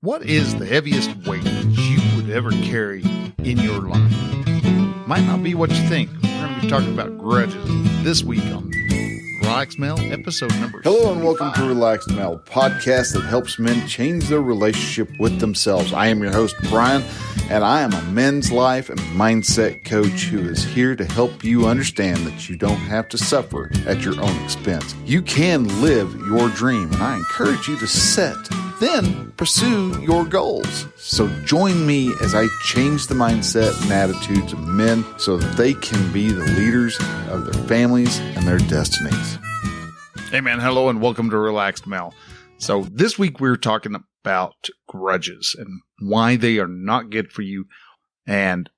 What is the heaviest weight that you would ever carry in your life? Might not be what you think. We're going to be talking about grudges this week on Relaxed Male, episode number Hello and welcome to Relaxed Male, podcast that helps men change their relationship with themselves. I am your host, Brian, and I am a men's life and mindset coach who is here to help you understand that you don't have to suffer at your own expense. You can live your dream, and I encourage you to set, then pursue your goals. So join me as I change the mindset and attitudes of men so that they can be the leaders of their families and their destinies. Hey man, hello and welcome to Relaxed Male. So this week we're talking about grudges and why they are not good for you and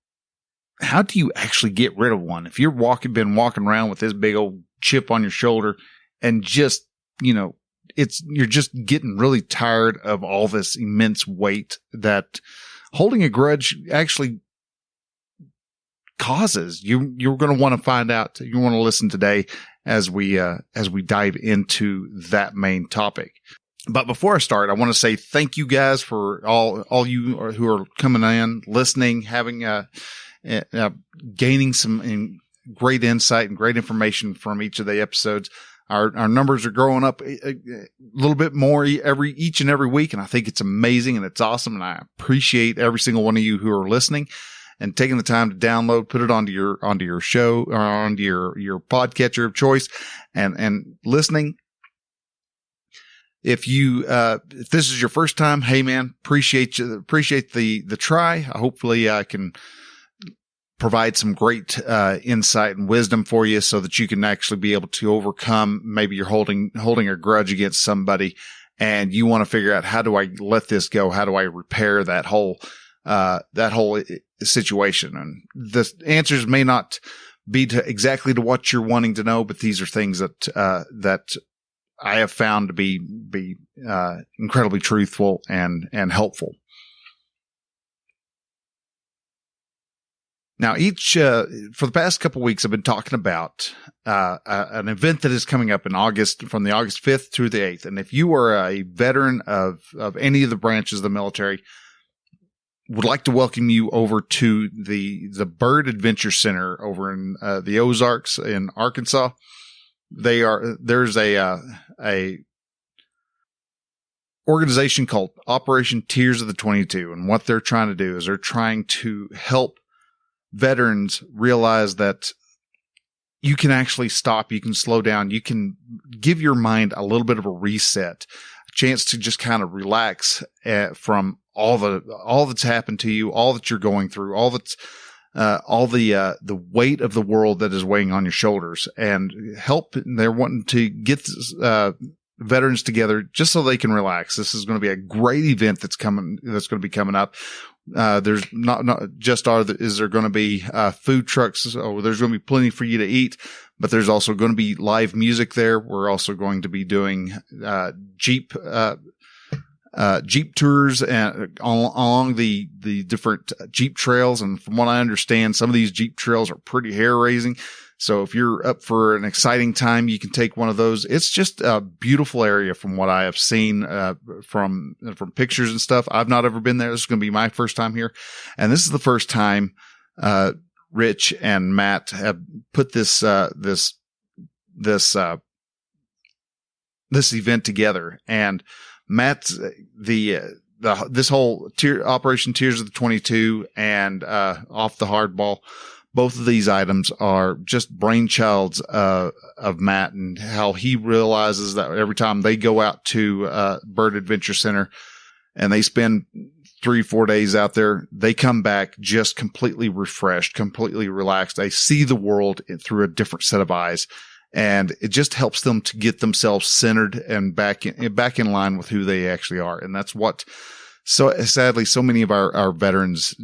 how do you actually get rid of one? If you're been walking around with this big old chip on your shoulder and just, you're just getting really tired of all this immense weight that holding a grudge actually causes. You're going to want to find out. You want to listen today as we dive into that main topic. But before I start, I want to say thank you guys for all you who are coming in, listening, having gaining some great insight and great information from each of the episodes. Our numbers are growing up a little bit more each and every week, and I think it's amazing and it's awesome. And I appreciate every single one of you who are listening and taking the time to download, put it onto your show or onto your podcatcher of choice, and listening. If this is your first time, hey man, appreciate the try. Hopefully I can provide some great insight and wisdom for you so that you can actually be able to overcome. Maybe you're holding a grudge against somebody and you want to figure out, how do I let this go? How do I repair that whole situation? And the answers may not be exactly to what you're wanting to know, but these are things that I have found to be incredibly truthful and helpful. Now, for the past couple of weeks, I've been talking about an event that is coming up in August, from the August 5th through the 8th. And if you are a veteran of any of the branches of the military, would like to welcome you over to the Byrd Adventure Center over in the Ozarks in Arkansas. There's a organization called Operation Tears of the 22, and what they're trying to do is they're trying to help veterans realize that you can actually stop, you can slow down, you can give your mind a little bit of a reset, a chance to just kind of relax from all that's happened to you, all that you're going through, all the weight of the world that is weighing on your shoulders, and help. They're wanting to get veterans together just so they can relax. This is going to be a great event that's going to be coming up. There's not just is there going to be food trucks? So there's going to be plenty for you to eat, but there's also going to be live music there. We're also going to be doing Jeep tours along the different Jeep trails. And from what I understand, some of these Jeep trails are pretty hair raising. So if you're up for an exciting time, you can take one of those. It's just a beautiful area from what I have seen, from pictures and stuff. I've not ever been there. This is going to be my first time here. And this is the first time, Rich and Matt have put this event together. And Matt's this whole Operation Tears of the 22 and Off the Hardball, both of these items are just brainchilds of Matt, and how he realizes that every time they go out to Byrd Adventure Center and they spend 3-4 days out there, they come back just completely refreshed, completely relaxed. They see the world through a different set of eyes. And it just helps them to get themselves centered and back in line with who they actually are. And that's what, so sadly, so many of our veterans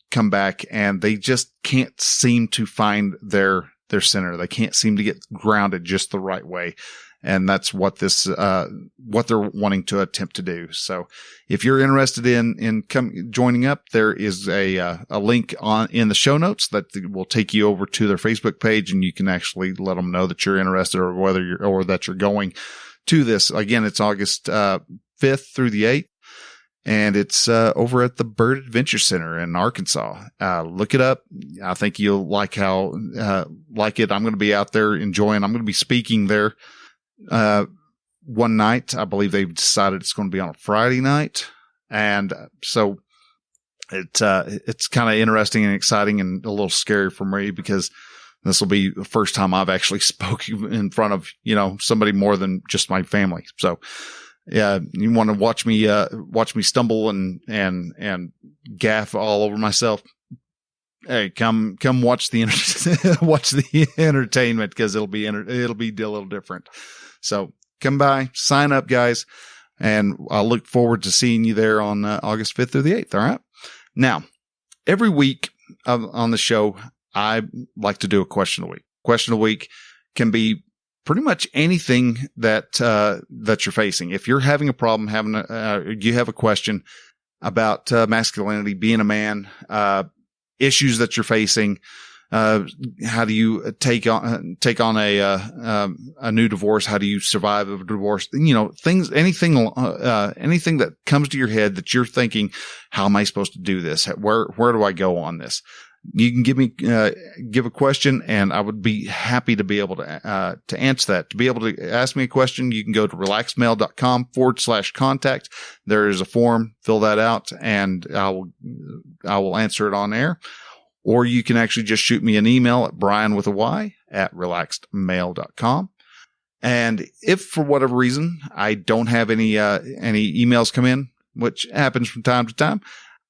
come back and they just can't seem to find their center. They can't seem to get grounded just the right way. And that's what what they're wanting to attempt to do. So if you're interested in joining up, there is a link in the show notes that will take you over to their Facebook page, and you can actually let them know that you're interested, or that you're going to this. Again, it's August 5th through the 8th. And it's over at the Byrd Adventure Center in Arkansas. Look it up. I think you'll like it. I'm going to be out there enjoying. I'm going to be speaking there one night. I believe they've decided it's going to be on a Friday night. And so it's kind of interesting and exciting and a little scary for me because this will be the first time I've actually spoken in front of, somebody more than just my family. So, yeah, you want to watch me stumble and gaff all over myself. Hey, come watch watch the entertainment because it'll be a little different. So come by, sign up, guys. And I look forward to seeing you there on August 5th through the 8th. All right. Now, every week on the show, I like to do a question of the week. Question of the week can be pretty much anything that you're facing. If you're having a problem, you have a question about masculinity, being a man, issues that you're facing, how do you take on a new divorce? How do you survive a divorce? Anything that comes to your head that you're thinking, how am I supposed to do this? Where do I go on this? You can give a question, and I would be happy to be able to answer that. To be able to ask me a question, you can go to relaxedmail.com/contact. There is a form, fill that out, and I will answer it on air. Or you can actually just shoot me an email at brian@relaxedmail.com. And if for whatever reason I don't have any emails come in, which happens from time to time,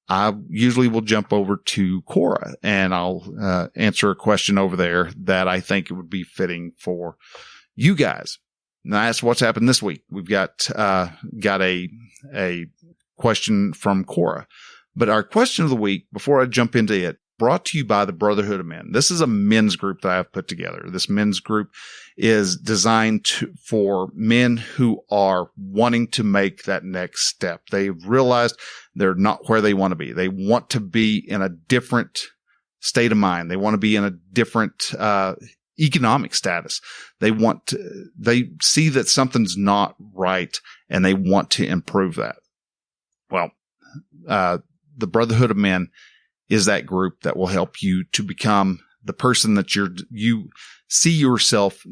I usually will jump over to Quora and I'll answer a question over there that I think it would be fitting for you guys. Now that's what's happened this week. We've got a question from Quora. But our question of the week, before I jump into it, brought to you by the Brotherhood of Men. This is a men's group that I've put together. This men's group is designed for men who are wanting to make that next step. They've realized they're not where they want to be. They want to be in a different state of mind. They want to be in a different economic status. They see that something's not right and they want to improve that. Well, the Brotherhood of Men is that group that will help you to become the person that you see yourself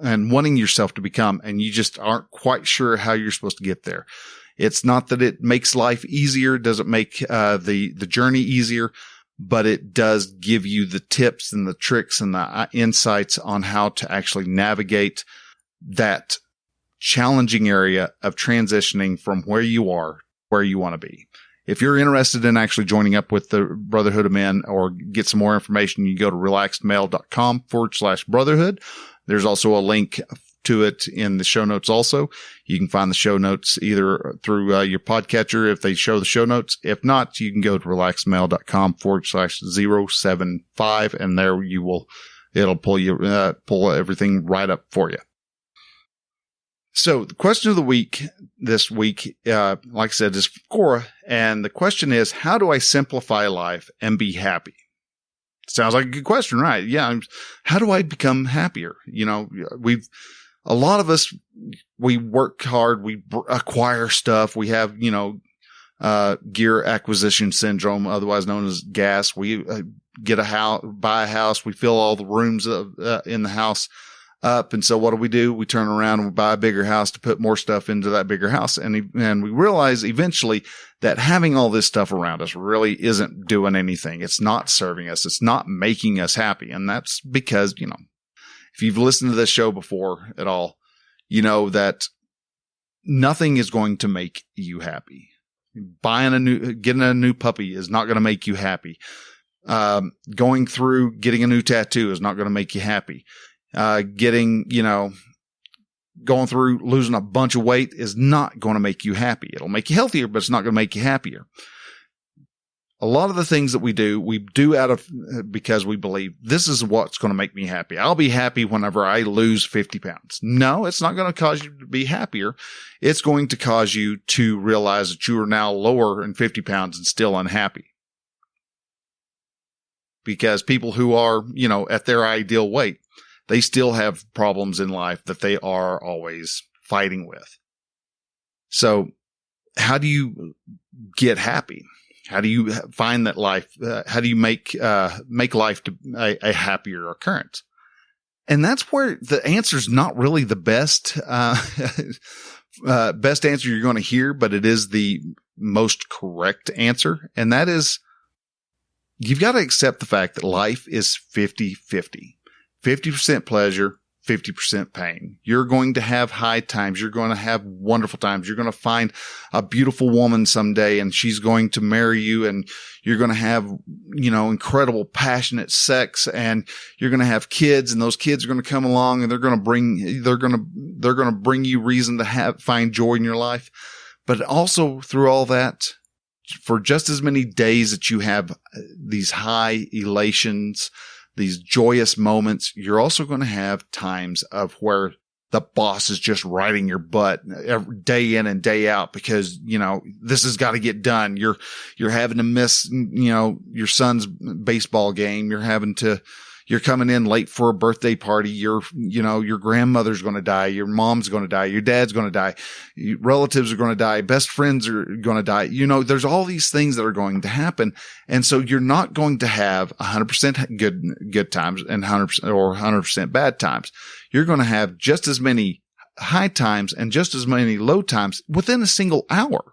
and wanting yourself to become, and you just aren't quite sure how you're supposed to get there. It's not that it makes life easier, doesn't make the journey easier, but it does give you the tips and the tricks and the insights on how to actually navigate that challenging area of transitioning from where you are, where you want to be. If you're interested in actually joining up with the Brotherhood of Men or get some more information, you go to relaxedmail.com/brotherhood. There's also a link to it in the show notes also. You can find the show notes either through your podcatcher if they show the show notes. If not, you can go to relaxedmail.com/075 and there it'll pull everything right up for you. So the question of the week this week, like I said, is Quora. And the question is, how do I simplify life and be happy? Sounds like a good question, right? Yeah. How do I become happier? A lot of us, we work hard. We acquire stuff. We have, gear acquisition syndrome, otherwise known as gas. We get buy a house. We fill all the rooms in the house up. And so what do? We turn around and we buy a bigger house to put more stuff into that bigger house. And we realize eventually that having all this stuff around us really isn't doing anything. It's not serving us. It's not making us happy. And that's because, if you've listened to this show before at all, you know that nothing is going to make you happy. Getting a new puppy is not going to make you happy. Going through getting a new tattoo is not going to make you happy. Going through losing a bunch of weight is not going to make you happy. It'll make you healthier, but it's not going to make you happier. A lot of the things that we do because we believe this is what's going to make me happy. I'll be happy whenever I lose 50 pounds. No, it's not going to cause you to be happier. It's going to cause you to realize that you are now lower than 50 pounds and still unhappy. Because people who are, at their ideal weight, they still have problems in life that they are always fighting with. So how do you get happy? How do you find that life? How do you make life a happier occurrence? And that's where the answer is not really the best, best answer you're going to hear, but it is the most correct answer. And that is, you've got to accept the fact that life is 50-50, 50% pleasure, 50% pain. You're going to have high times. You're going to have wonderful times. You're going to find a beautiful woman someday and she's going to marry you, and you're going to have, incredible passionate sex, and you're going to have kids, and those kids are going to come along and they're going to bring you reason to find joy in your life. But also through all that, for just as many days that you have these high elations, these joyous moments, you're also going to have times of where the boss is just riding your butt day in and day out because, this has got to get done. You're having to miss, your son's baseball game. You're coming in late for a birthday party. Your grandmother's going to die. Your mom's going to die. Your dad's going to die. Your relatives are going to die. Best friends are going to die. There's all these things that are going to happen. And so you're not going to have 100% good times and 100% bad times. You're going to have just as many high times and just as many low times within a single hour.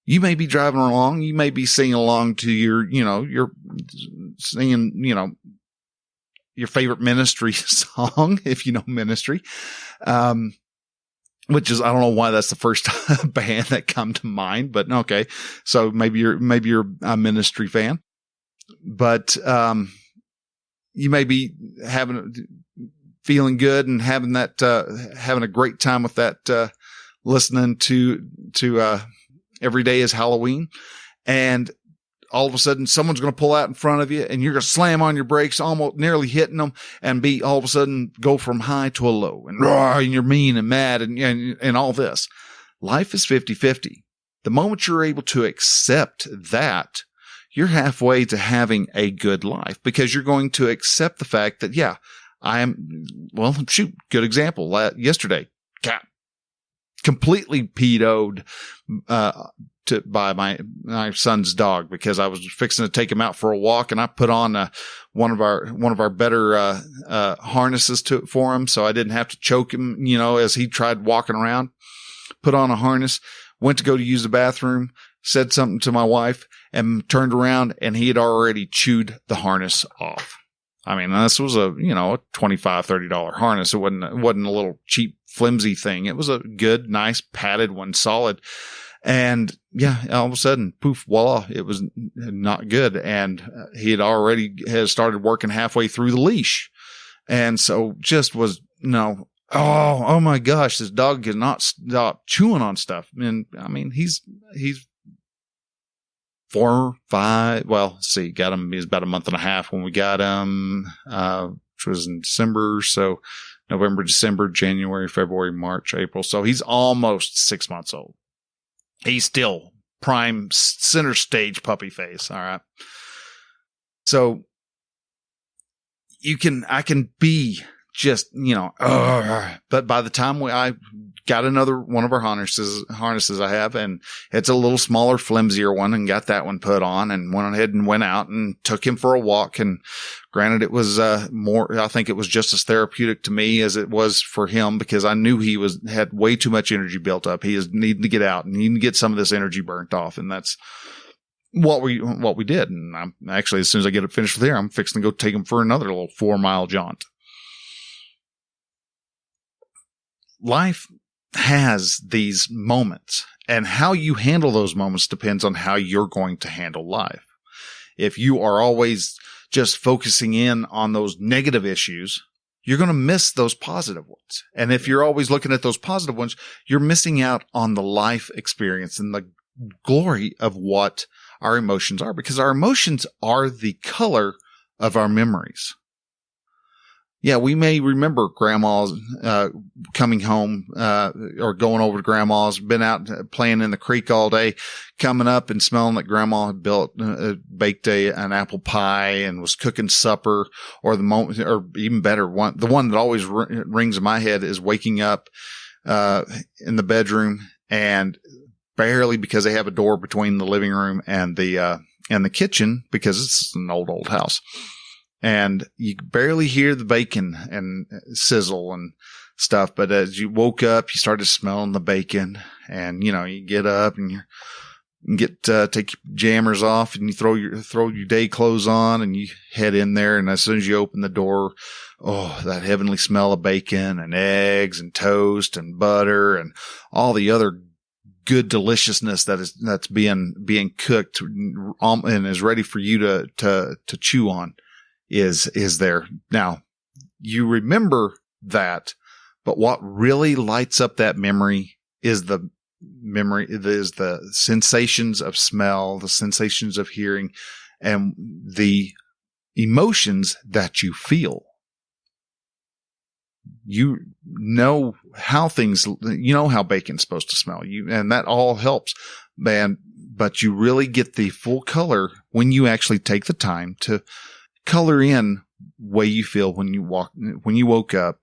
You may be driving along. You may be singing along to you're singing, your favorite Ministry song, if you know Ministry, which is, I don't know why that's the first band that come to mind, but okay. So maybe you're a Ministry fan, but, you may be feeling good and having a great time with that, listening to Every Day is Halloween, and all of a sudden someone's going to pull out in front of you and you're going to slam on your brakes, almost nearly hitting them, and all of a sudden go from high to a low, and you're mean and mad and all this. Life is 50-50. The moment you're able to accept that, you're halfway to having a good life, because you're going to accept the fact that, good example. Yesterday, cat completely PO'd by my son's dog, because I was fixing to take him out for a walk, and I put on one of our better harnesses for him, so I didn't have to choke him, as he tried walking around. Put on a harness, went to go to use the bathroom, said something to my wife, and turned around, and he had already chewed the harness off. I mean, this was a $25, $30 harness. It wasn't a little cheap, flimsy thing. It was a good, nice, padded one, solid. And all of a sudden, poof, voila, it was not good. And he had started working halfway through the leash. And so just was, oh my gosh, this dog cannot stop chewing on stuff. And I mean, he's 4, 5. Well, let's see, got him. He was about a month and a half when we got him, which was in December. So November, December, January, February, March, April. So he's almost 6 months old. He's still prime center stage puppy face. All right. So I can be just, but by the time I got another one of our harnesses I have, and it's a little smaller, flimsier one, and got that one put on, and went ahead and went out and took him for a walk. And granted, it was I think it was just as therapeutic to me as it was for him, because I knew he had way too much energy built up. He is needing to get out and needing to get some of this energy burnt off. And that's what we did. And I'm actually, as soon as I get it finished with here, I'm fixing to go take him for another little 4-mile jaunt. Life has these moments, and how you handle those moments depends on how you're going to handle life. If you are always just focusing in on those negative issues, you're going to miss those positive ones. And if you're always looking at those positive ones, you're missing out on the life experience and the glory of what our emotions are, because our emotions are the color of our memories. Yeah, we may remember grandma's coming home or going over to grandma's, been out playing in the creek all day, coming up and smelling that grandma had baked an apple pie and was cooking supper. Or the moment, or even better, the one that always rings in my head is waking up in the bedroom and barely, because they have a door between the living room and the kitchen, because it's an old house. And you barely hear the bacon and sizzle and stuff. But as you woke up, you started smelling the bacon, and, you get up and take your jammers off, and you throw your day clothes on, and you head in there. And as soon as you open the door, oh, that heavenly smell of bacon and eggs and toast and butter and all the other good deliciousness that's being cooked and is ready for you to chew on is there. Now, you remember that, but what really lights up that memory is the sensations of smell, the sensations of hearing, and the emotions that you feel. You know how bacon's supposed to smell, and that all helps, man. But you really get the full color when you actually take the time to color in way you feel when you woke up,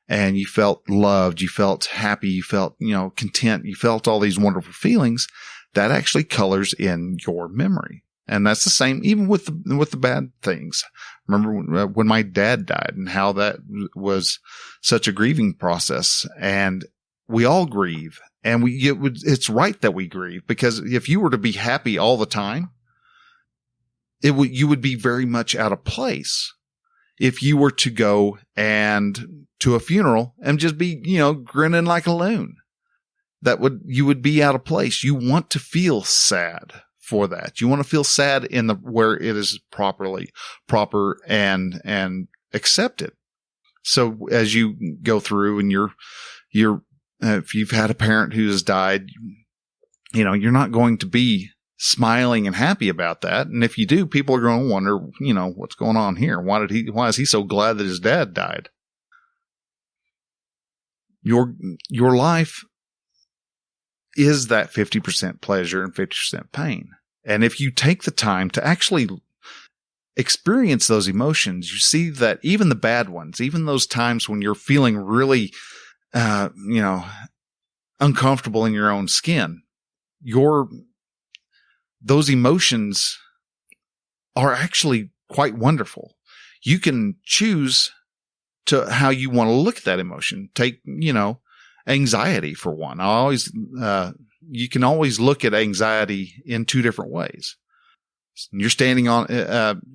and you felt loved, you felt happy, you felt, content, you felt all these wonderful feelings. That actually colors in your memory. And that's the same even with the bad things. Remember when my dad died, and how that was such a grieving process. And we all grieve, and it's right that we grieve, because if you were to be happy all the time, you would be very much out of place. If you were to go to a funeral and just be, grinning like a loon, you would be out of place. You want to feel sad for that. You want to feel sad where it is proper and accepted. So as you go through, and if you've had a parent who has died, you're not going to be smiling and happy about that. And if you do, people are going to wonder, what's going on here? Why is he so glad that his dad died? Your life is that 50% pleasure and 50% pain. And if you take the time to actually experience those emotions, you see that even the bad ones, even those times when you're feeling really, uncomfortable in your own skin, those emotions are actually quite wonderful. You can choose to how you want to look at that emotion. Take, anxiety for one. You can always look at anxiety in two different ways. You're standing on,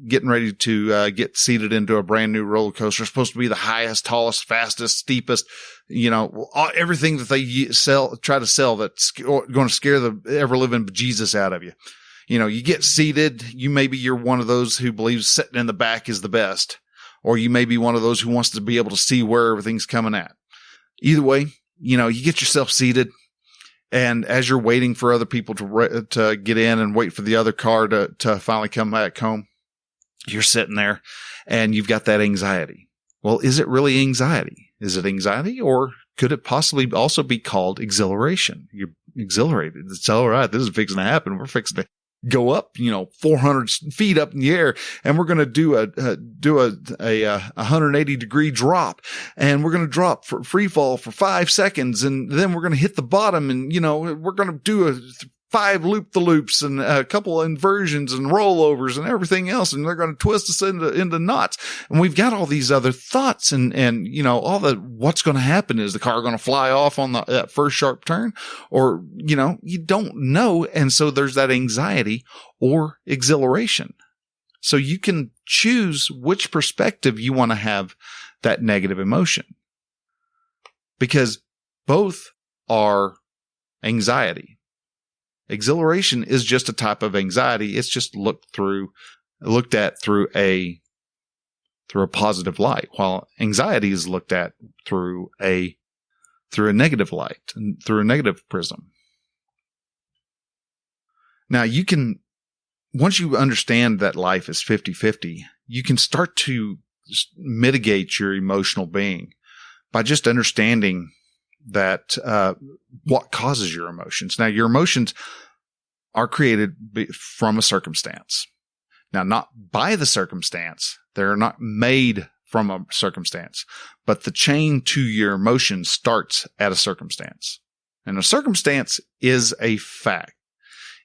getting ready to get seated into a brand new roller coaster. It's supposed to be the highest, tallest, fastest, steepest, everything that they try to sell that's going to scare the ever living bejesus out of you. You get seated. You're one of those who believes sitting in the back is the best, or you may be one of those who wants to be able to see where everything's coming at. Either way, you get yourself seated. And as you're waiting for other people to get in and wait for the other car to finally come back home, you're sitting there and you've got that anxiety. Well, is it really anxiety? Is it anxiety, or could it possibly also be called exhilaration? You're exhilarated. It's all right. This is fixing to happen. We're fixing to go up, 400 feet up in the air, and we're going to do a 180-degree drop, and we're going to drop for free fall for 5 seconds, and then we're going to hit the bottom, and we're going to do 5 loop-the-loops and a couple of inversions and rollovers and everything else, and they're going to twist us into knots. And we've got all these other thoughts, and what's going to happen? Is the car going to fly off on that first sharp turn? Or, you don't know. And so there's that anxiety or exhilaration. So you can choose which perspective you want to have that negative emotion, because both are anxiety. Exhilaration is just a type of anxiety. It's just looked at through a positive light, while anxiety is looked at through a negative light and through a negative prism. Now once you understand that life is 50-50, you can start to mitigate your emotional being by just understanding that what causes your emotions. Now, your emotions are created from a circumstance. Now, not by the circumstance. They're not made from a circumstance, but the chain to your emotions starts at a circumstance. And a circumstance is a fact.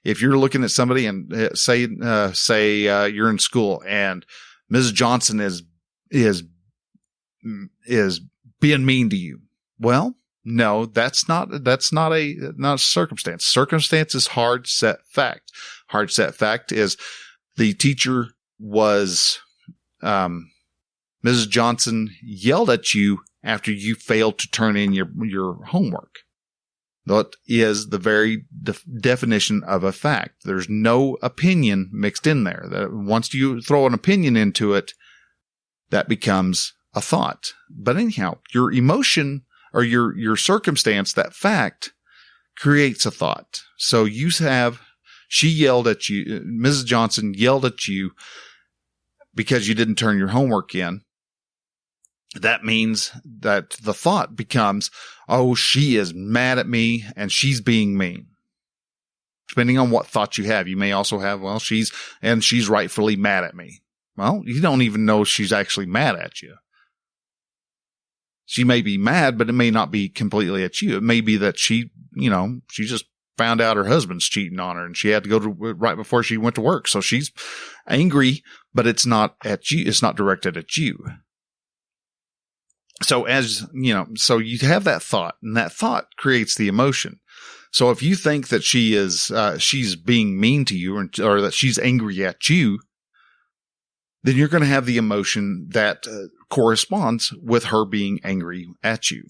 If you're looking at somebody and say you're in school and Mrs. Johnson is being mean to you. Well, no, that's not a circumstance. Circumstance is hard set fact. Hard set fact is the teacher was, Mrs. Johnson yelled at you after you failed to turn in your homework. That is the very definition of a fact. There's no opinion mixed in there. That once you throw an opinion into it, that becomes a thought. But anyhow, your emotion or your circumstance, that fact, creates a thought. So she yelled at you, Mrs. Johnson yelled at you because you didn't turn your homework in. That means that the thought becomes, oh, she is mad at me and she's being mean. Depending on what thought you have, you may also have, well, she's rightfully mad at me. Well, you don't even know she's actually mad at you. She may be mad, but it may not be completely at you. It may be that she just found out her husband's cheating on her and she had to go to right before she went to work. So she's angry, but it's not at you. It's not directed at you. So so you have that thought, and that thought creates the emotion. So if you think that she's being mean to you or that she's angry at you, then you're going to have the emotion that corresponds with her being angry at you.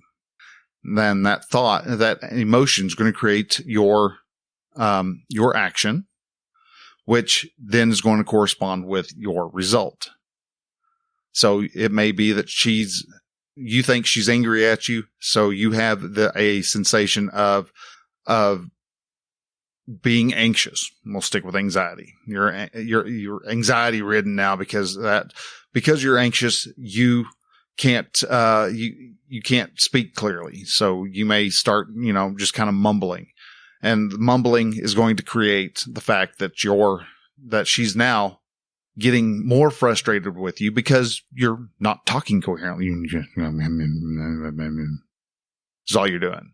Then that emotion is going to create your action, which then is going to correspond with your result. So it may be that you think she's angry at you, so you have a sensation of being anxious. We'll stick with anxiety. You're anxiety ridden now because you're anxious. You can't you can't speak clearly, so you may start just kind of mumbling, and mumbling is going to create the fact that she's now getting more frustrated with you because you're not talking coherently. This is all you're doing.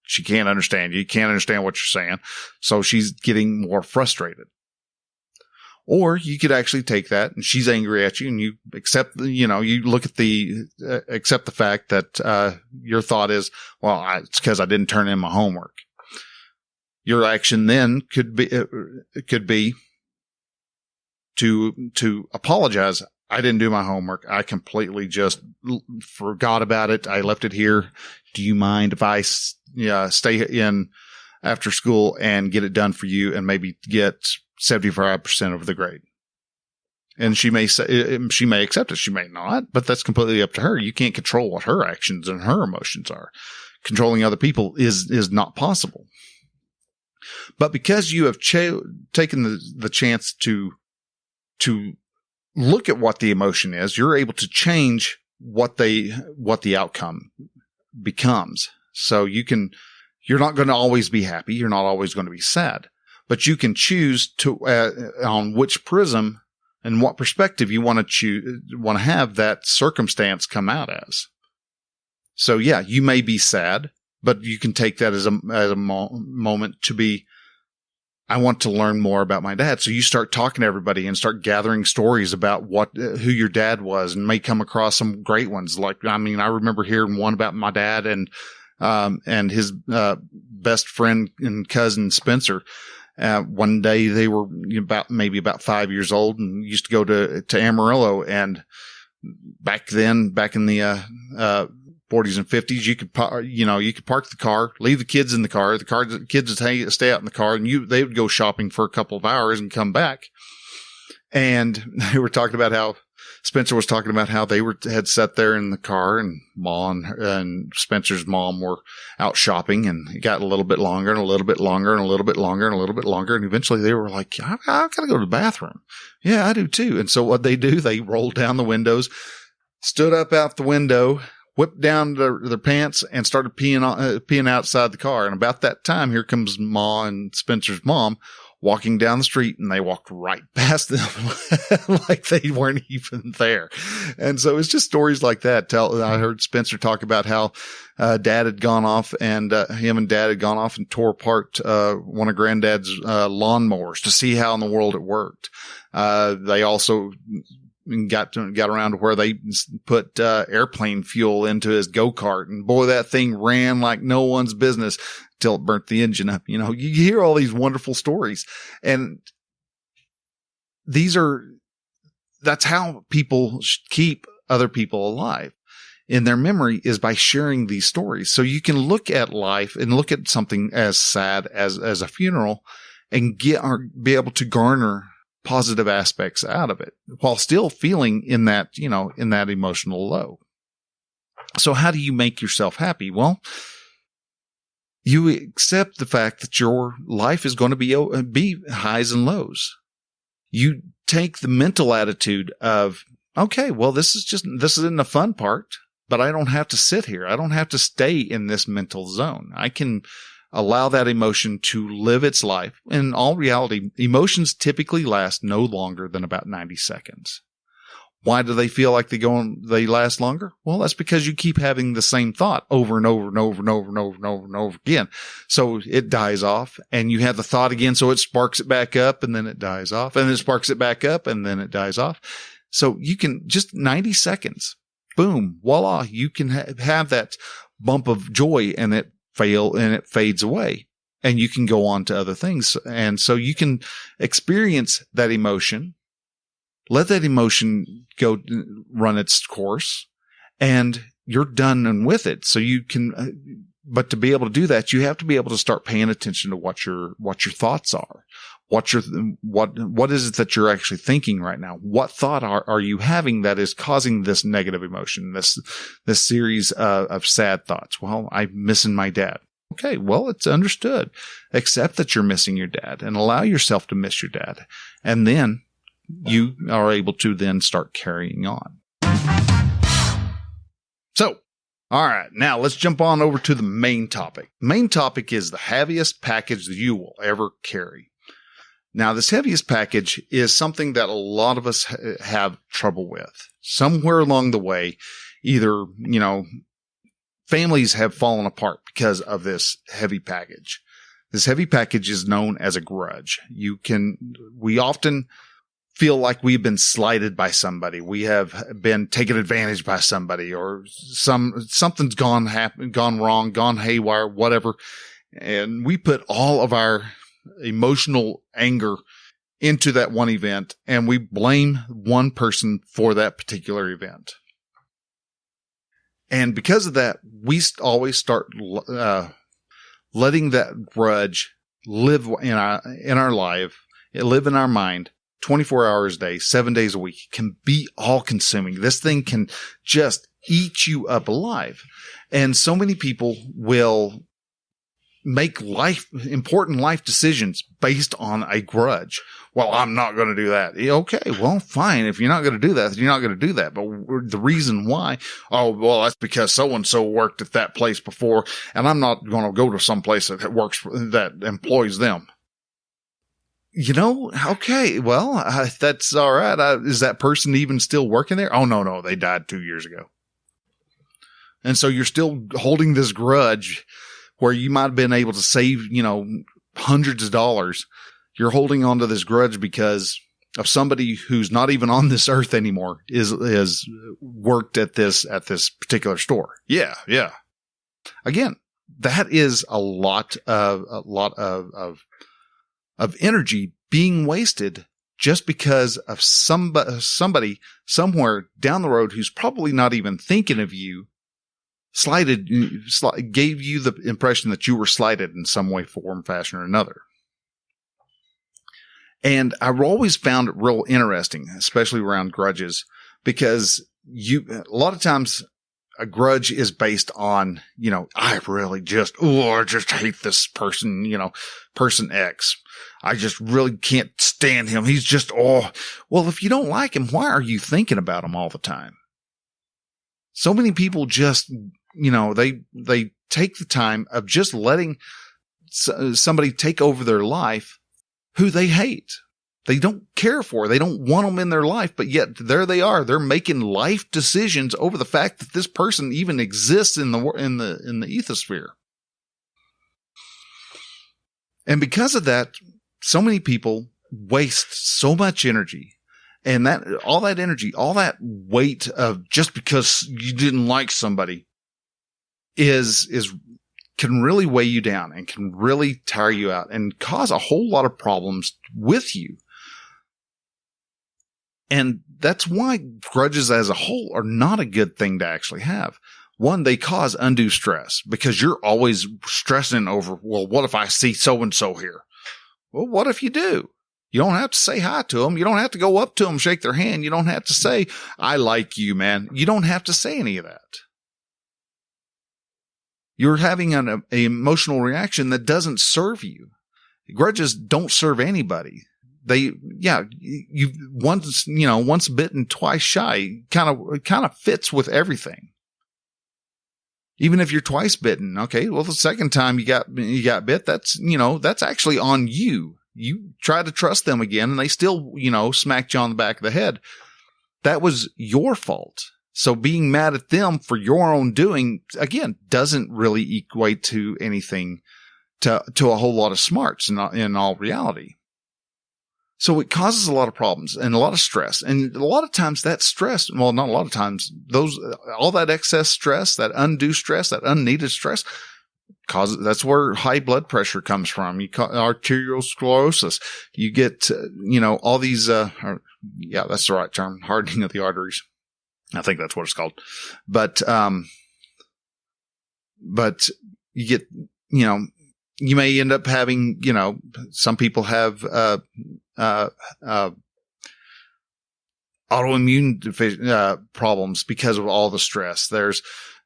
She can't understand you. You can't understand what you're saying. So she's getting more frustrated. Or you could actually take that and she's angry at you and you accept, you look at accept the fact that, your thought is, well, it's because I didn't turn in my homework. Your action then could be to apologize. I didn't do my homework. I completely just forgot about it. I left it here. Do you mind if I stay in after school and get it done for you and maybe get 75% of the grade? And she may accept it. She may not, but that's completely up to her. You can't control what her actions and her emotions are. Controlling other people is not possible. But because you have taken the chance to look at what the emotion is, you're able to change what the outcome becomes. So you're not going to always be happy. You're not always going to be sad, but you can choose to, on which prism and what perspective you want to have that circumstance come out as. So yeah, you may be sad, but you can take that as a moment to be, I want to learn more about my dad. So you start talking to everybody and start gathering stories about who your dad was, and may come across some great ones. I remember hearing one about my dad and his best friend and cousin Spencer. One day they were about 5 years old and used to go to Amarillo. And back in the 40s and 50s, you could park the car, leave the kids in the car. The kids would stay out in the car, and they would go shopping for a couple of hours and come back. And they were talking about how Spencer was talking about how they had sat there in the car, and Ma and Spencer's mom were out shopping, and it got a little bit longer and a little bit longer and a little bit longer and a little bit longer. And eventually they were like, I gotta go to the bathroom. Yeah, I do too. And so what they do, they rolled down the windows, stood up out the window, whipped down their pants, and started peeing outside the car. And about that time, here comes Ma and Spencer's mom walking down the street and they walked right past them like they weren't even there. And so it's just stories like that. I heard Spencer talk about how Dad had gone off and him and Dad had gone off and tore apart one of Granddad's lawnmowers to see how in the world it worked. They also got around to where they put airplane fuel into his go-kart, and boy, that thing ran like no one's business till it burnt the engine up. You hear all these wonderful stories, and that's how people keep other people alive in their memory, is by sharing these stories. So you can look at life and look at something as sad as a funeral and be able to garner positive aspects out of it while still feeling in that emotional low. So how do you make yourself happy? Well, you accept the fact that your life is going to be highs and lows. You take the mental attitude of, okay, well, this isn't the fun part, but I don't have to sit here. I don't have to stay in this mental zone. I can allow that emotion to live its life. In all reality, emotions typically last no longer than about 90 seconds. Why do they feel like they last longer? Well, that's because you keep having the same thought over and over and over and over and over and over and over again. So it dies off and you have the thought again. So it sparks it back up and then it dies off, and then it sparks it back up and then it dies off. So you can just 90 seconds, boom, voila, you can have that bump of joy and it fades away, and you can go on to other things. And so you can experience that emotion, let that emotion go run its course, and you're done and with it. So you can, but to be able to do that, you have to be able to start paying attention to what your thoughts are. What is it that you're actually thinking right now? What thought are you having that is causing this negative emotion, this series of sad thoughts? Well, I'm missing my dad. Okay, well, it's understood. Accept that you're missing your dad and allow yourself to miss your dad. And then you are able to then start carrying on. So, all right, now let's jump on over to the main topic. Main topic is the heaviest package that you will ever carry. Now, this heaviest package is something that a lot of us have trouble with. Somewhere along the way, either, families have fallen apart because of this heavy package. This heavy package is known as a grudge. We often feel like we've been slighted by somebody. We have been taken advantage by somebody, or something's gone wrong, gone haywire, whatever. And we put all of our emotional anger into that one event, and we blame one person for that particular event. And because of that, we always start letting that grudge live in our life, live in our mind 24 hours a day, 7 days a week. It can be all consuming. This thing can just eat you up alive. And so many people will make important life decisions based on a grudge. Well, I'm not going to do that. Okay, well, fine. If you're not going to do that, then you're not going to do that. But the reason why, that's because so-and-so worked at that place before, and I'm not going to go to some place that employs them. Okay, well, that's all right. Is that person even still working there? Oh, no, they died 2 years ago. And so you're still holding this grudge where you might have been able to save, hundreds of dollars. You're holding on to this grudge because of somebody who's not even on this earth anymore is worked at this particular store. Yeah. Again, that is a lot of energy being wasted just because of somebody somewhere down the road who's probably not even thinking of you, gave you the impression that you were slighted in some way, form, fashion, or another. And I've always found it real interesting, especially around grudges, because a lot of times a grudge is based on, I just hate this person, person X. I just really can't stand him. He's just, well, if you don't like him, why are you thinking about him all the time? So many people just, they take the time of just letting somebody take over their life who they hate. They don't care for. They don't want them in their life, but yet there they are. They're making life decisions over the fact that this person even exists in the ethosphere. And because of that, so many people waste so much energy, and all that energy, all that weight of just because you didn't like somebody can really weigh you down and can really tire you out and cause a whole lot of problems with you. And that's why grudges as a whole are not a good thing to actually have. One, they cause undue stress because you're always stressing over, well, what if I see so-and-so here? Well, what if you do? You don't have to say hi to them. You don't have to go up to them, shake their hand. You don't have to say, I like you, man. You don't have to say any of that. You're having an emotional reaction that doesn't serve you. Grudges don't serve anybody. Once bitten, twice shy kind of fits with everything. Even if you're twice bitten, okay, well, the second time you got bit, that's actually on you. You try to trust them again and they still, smacked you on the back of the head. That was your fault. So being mad at them for your own doing, again, doesn't really equate to anything, to a whole lot of smarts in all reality. So it causes a lot of problems and a lot of stress. And a lot of times that stress, well, not a lot of times, all that excess stress, that undue stress, that unneeded stress that's where high blood pressure comes from. Arteriosclerosis. You get, all these, that's the right term, hardening of the arteries. I think that's what it's called. But you get, you may end up having, some people have, autoimmune problems because of all the stress.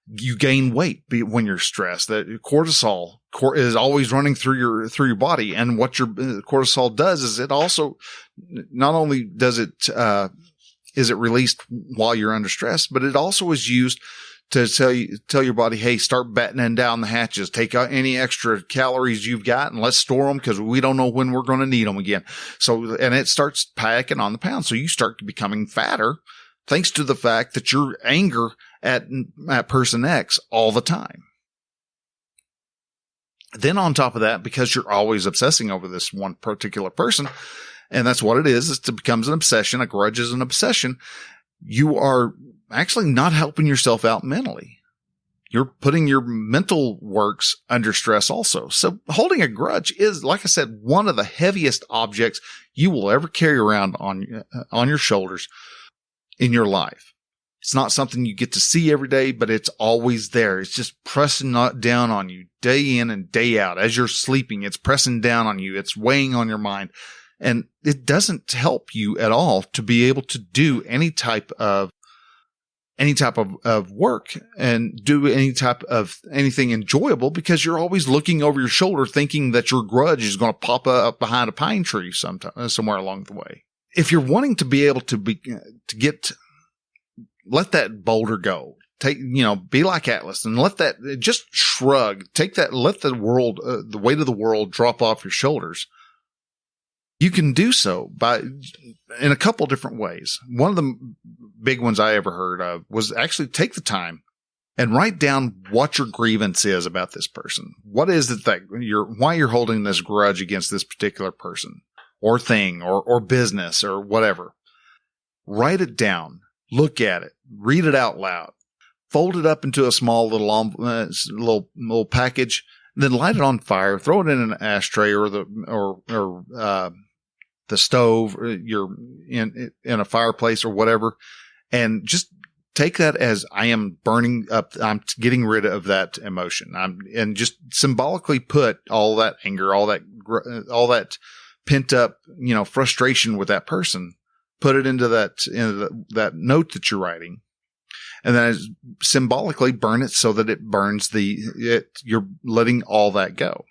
You gain weight when you're stressed. That cortisol is always running through your body. And what your cortisol does is it also, not only does it, is it released while you're under stress, but it also is used to tell your body, hey, start battening down the hatches. Take out any extra calories you've got and let's store them because we don't know when we're going to need them again. So, and it starts packing on the pounds. So you start becoming fatter thanks to the fact that you're anger at person X all the time. Then on top of that, because you're always obsessing over this one particular person, and that's what it is, it becomes an obsession. A grudge is an obsession. You are actually not helping yourself out mentally. You're putting your mental works under stress also. So holding a grudge is, like I said, one of the heaviest objects you will ever carry around on your shoulders in your life. It's not something you get to see every day, but it's always there. It's just pressing down on you day in and day out. As you're sleeping, it's pressing down on you. It's weighing on your mind. And it doesn't help you at all to be able to do any type of work and do any type of anything enjoyable because you're always looking over your shoulder thinking that your grudge is going to pop up behind a pine tree somewhere along the way. If you're wanting to be able to let that boulder go, be like Atlas and let that just shrug, let the world, the weight of the world drop off your shoulders. You can do so in a couple different ways. One of the big ones I ever heard of was actually take the time and write down what your grievance is about this person. What is it why you're holding this grudge against this particular person or thing or business or whatever. Write it down, look at it, read it out loud, fold it up into a small little package, then light it on fire, throw it in an ashtray or the stove, you're in a fireplace or whatever, and just take that as I am burning up. I'm getting rid of that emotion. And just symbolically put all that anger, all that pent up, frustration with that person, put it into that note that you're writing. And then symbolically burn it so that it burns you're letting all that go.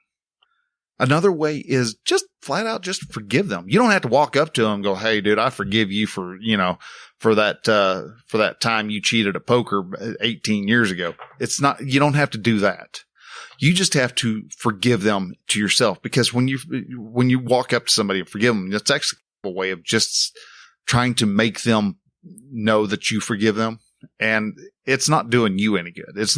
Another way is just flat out, just forgive them. You don't have to walk up to them and go, hey, dude, I forgive you for that time you cheated at poker 18 years ago. You don't have to do that. You just have to forgive them to yourself, because when you walk up to somebody and forgive them, that's actually a way of just trying to make them know that you forgive them. And it's not doing you any good. It's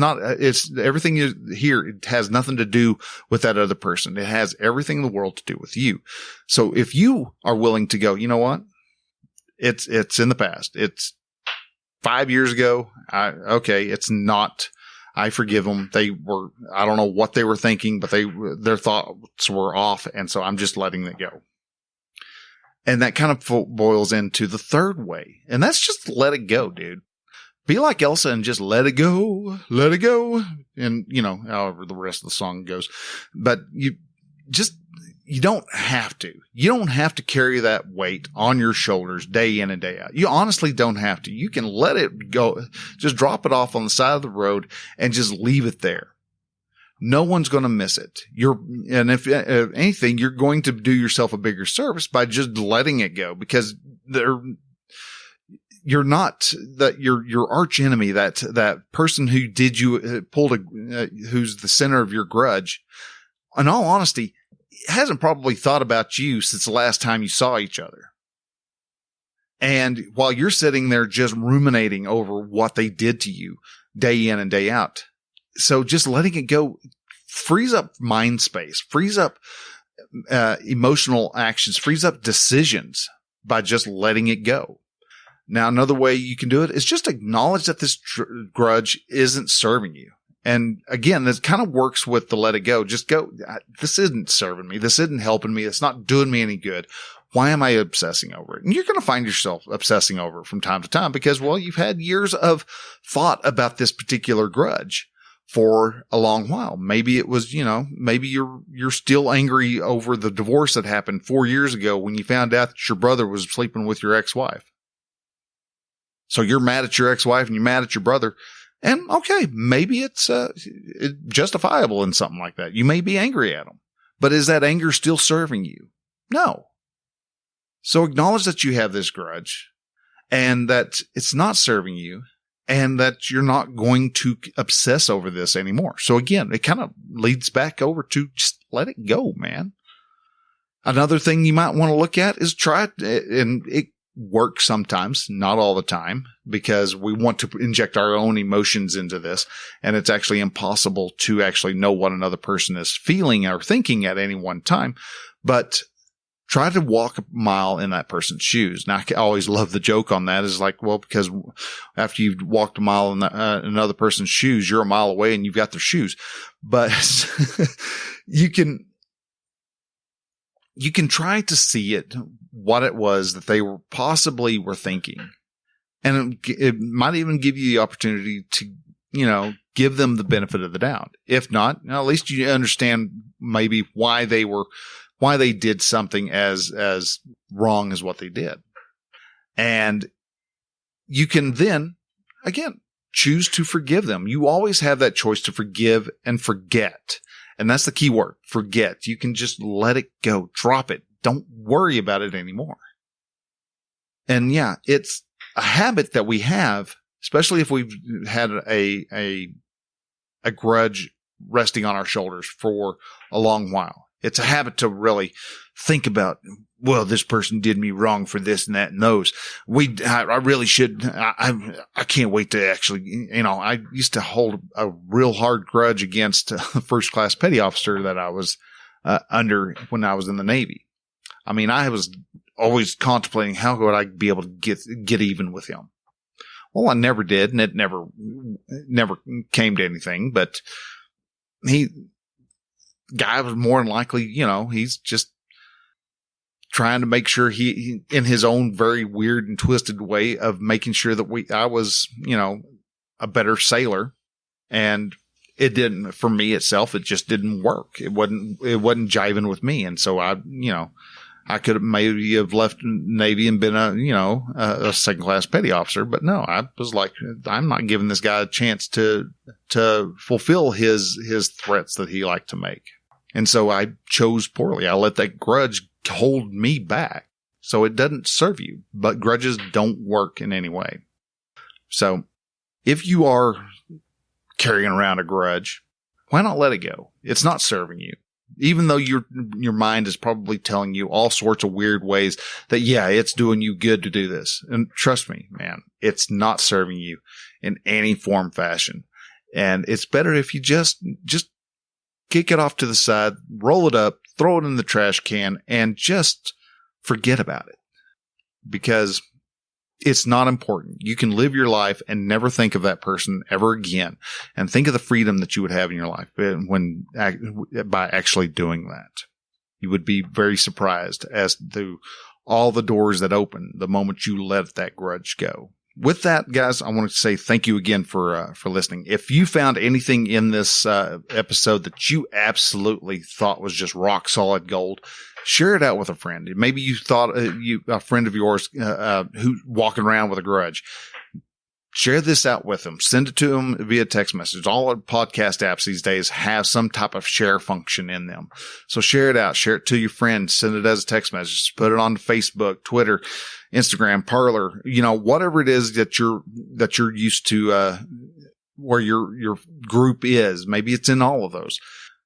everything you hear. It has nothing to do with that other person. It has everything in the world to do with you. So if you are willing to go, you know what? It's in the past. It's 5 years ago. It's not. I forgive them. I don't know what they were thinking, but their thoughts were off. And so I'm just letting it go. And that kind of boils into the third way. And that's just let it go, dude. Be like Elsa and just let it go, let it go. And, however the rest of the song goes. But you don't have to. You don't have to carry that weight on your shoulders day in and day out. You honestly don't have to. You can let it go. Just drop it off on the side of the road and just leave it there. No one's going to miss it. And if anything, you're going to do yourself a bigger service by just letting it go, because you're not your arch enemy, that person who did you who's the center of your grudge. In all honesty, hasn't probably thought about you since the last time you saw each other. And while you're sitting there just ruminating over what they did to you day in and day out. So just letting it go frees up mind space, frees up emotional actions, frees up decisions by just letting it go. Now, another way you can do it is just acknowledge that this grudge isn't serving you. And again, this kind of works with the let it go. Just go, this isn't serving me. This isn't helping me. It's not doing me any good. Why am I obsessing over it? And you're going to find yourself obsessing over it from time to time because, well, you've had years of thought about this particular grudge for a long while. Maybe it was, maybe you're still angry over the divorce that happened 4 years ago when you found out that your brother was sleeping with your ex-wife. So you're mad at your ex-wife and you're mad at your brother. And okay, maybe it's justifiable in something like that. You may be angry at them, but is that anger still serving you? No. So acknowledge that you have this grudge and that it's not serving you and that you're not going to obsess over this anymore. So again, it kind of leads back over to just let it go, man. Another thing you might want to look at is try it, and it work sometimes, not all the time, because we want to inject our own emotions into this. And it's actually impossible to actually know what another person is feeling or thinking at any one time. But try to walk a mile in that person's shoes. Now, I always love the joke on that is like, well, because after you've walked a mile in another person's shoes, you're a mile away and you've got their shoes. But you can try to see it, what it was that they were thinking. And it might even give you the opportunity to, give them the benefit of the doubt. If not, at least you understand maybe why they did something as wrong as what they did. And you can then, again, choose to forgive them. You always have that choice to forgive and forget. And that's the key word, forget. You can just let it go, drop it. Don't worry about it anymore. And yeah, it's a habit that we have, especially if we've had a grudge resting on our shoulders for a long while. It's a habit to really think about, well, this person did me wrong for this and that and those. I really should. I can't wait to actually, I used to hold a real hard grudge against a first class petty officer that I was under when I was in the Navy. I mean, I was always contemplating how would I be able to get even with him. Well, I never did, and it never came to anything. But guy was more than likely, he's just trying to make sure he in his own very weird and twisted way of making sure that I was, a better sailor. And it didn't, for me itself, it just didn't work. It wasn't jiving with me. And so I could have maybe have left Navy and been a second class petty officer, but no, I was like, I'm not giving this guy a chance to fulfill his threats that he liked to make. And so I chose poorly. I let that grudge hold me back. So it doesn't serve you, but grudges don't work in any way. So if you are carrying around a grudge, Why not let it go? It's not serving you. Even though your mind is probably telling you all sorts of weird ways that, yeah, it's doing you good to do this. And trust me, man, it's not serving you in any form, fashion. And it's better if you just kick it off to the side, roll it up, throw it in the trash can, and just forget about it. Because it's not important. You can live your life and never think of that person ever again, and think of the freedom that you would have in your life by actually doing that. You would be very surprised as to all the doors that open the moment you let that grudge go. With that, guys, I want to say thank you again for listening. If you found anything in this episode that you absolutely thought was just rock solid gold, share it out with a friend. Maybe you thought a friend of yours who's walking around with a grudge. Share this out with them. Send it to them via text message. All podcast apps these days have some type of share function in them. So share it out. Share it to your friends. Send it as a text message. Put it on Facebook, Twitter, Instagram, Parler, whatever it is that you're used to, where your group is. Maybe it's in all of those.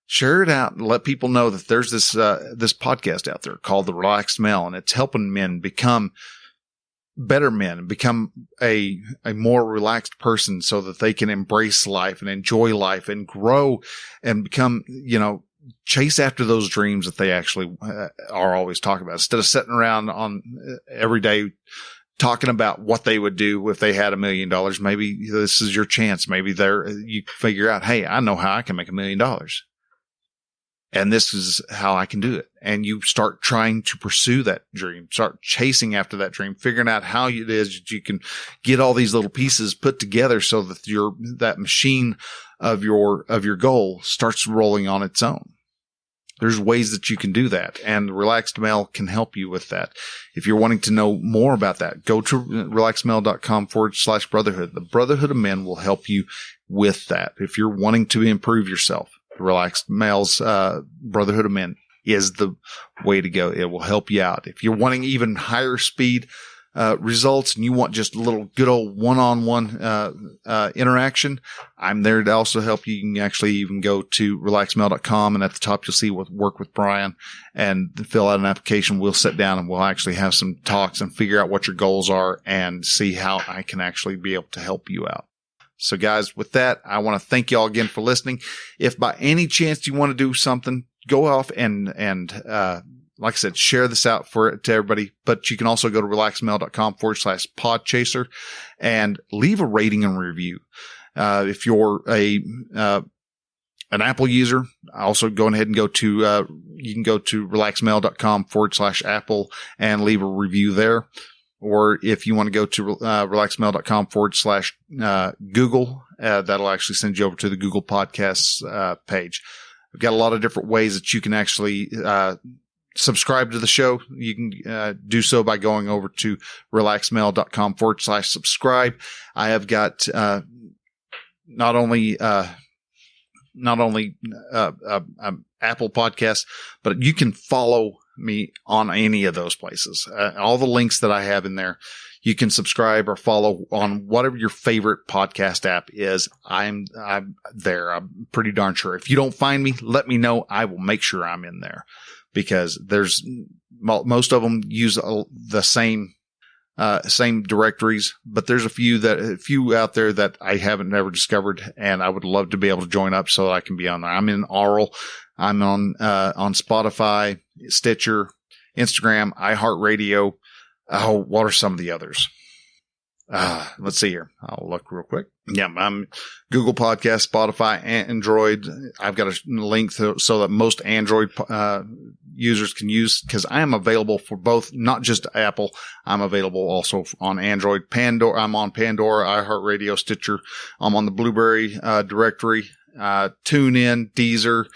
Share it out and let people know that there's this podcast out there called The Relaxed Male, and it's helping men become better men and become a more relaxed person so that they can embrace life and enjoy life and grow and become, chase after those dreams that they actually are always talking about, instead of sitting around on every day talking about what they would do if they had $1 million. Maybe this is your chance. Maybe you figure out, hey, I know how I can make $1 million. And this is how I can do it. And you start trying to pursue that dream, start chasing after that dream, figuring out how it is that you can get all these little pieces put together so that that machine of your goal starts rolling on its own. There's ways that you can do that, and the Relaxed Male can help you with that. If you're wanting to know more about that, go to relaxedmale.com/brotherhood. The Brotherhood of Men will help you with that. If you're wanting to improve yourself, the Relaxed Male's Brotherhood of Men is the way to go. It will help you out. If you're wanting even higher speed results and you want just a little good old one-on-one interaction, I'm there to also help you. You can actually even go to relaxedmale.com, and at the top you'll see Work with Brian, and fill out an application. We'll sit down and we'll actually have some talks and figure out what your goals are and see how I can actually be able to help you out. So guys, with that, I want to thank y'all again for listening. If by any chance you want to do something, go off and like I said, share this out to everybody. But you can also go to relaxedmale.com/podchaser and leave a rating and review. If you're an Apple user, also go ahead and you can go to relaxedmale.com/Apple and leave a review there. Or if you want to go to relaxedmale.com/Google, that'll actually send you over to the Google Podcasts page. I've got a lot of different ways that you can actually subscribe to the show. You can do so by going over to relaxedmale.com/subscribe. I have got not only Apple Podcasts, but you can follow me on any of those places. All the links that I have in there, you can subscribe or follow on whatever your favorite podcast app is. I'm there. I'm pretty darn sure. If you don't find me, let me know. I will make sure I'm in there, because most of them use the same directories, but there's a few out there that I haven't never discovered, and I would love to be able to join up so that I can be on there. I'm in Aural. I'm on Spotify, Stitcher, Instagram, iHeartRadio. Oh, what are some of the others? Let's see here. I'll look real quick. Yeah, I'm Google Podcast, Spotify, Android. I've got a link so that most Android users can use, because I am available for both, not just Apple. I'm available also on Android. Pandora. I'm on Pandora, iHeartRadio, Stitcher. I'm on the Blueberry directory. TuneIn, Deezer,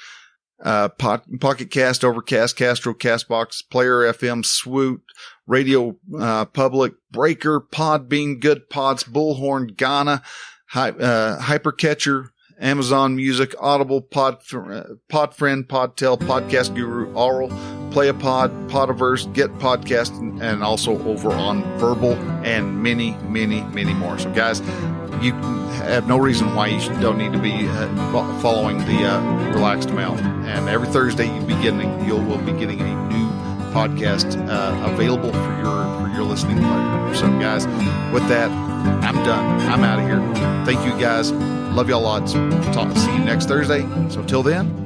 Pocket Cast, Overcast, Castro, Castbox, Player FM, Swoot, Radio Public, Breaker, Podbean, Good Pods, Bullhorn, Ghana, Hypercatcher, Amazon Music, Audible, Podfriend, Podtail, Podcast Guru, Aural, Playapod, Podiverse, Get Podcast, and also over on Verbal, and many, many, many more. So guys, you have no reason why you don't need to be following the Relaxed Male. And every Thursday you will be getting a new podcast available for your listening pleasure. So, guys, with that, I'm done. I'm out of here. Thank you, guys. Love y'all lots. See you next Thursday. So till then,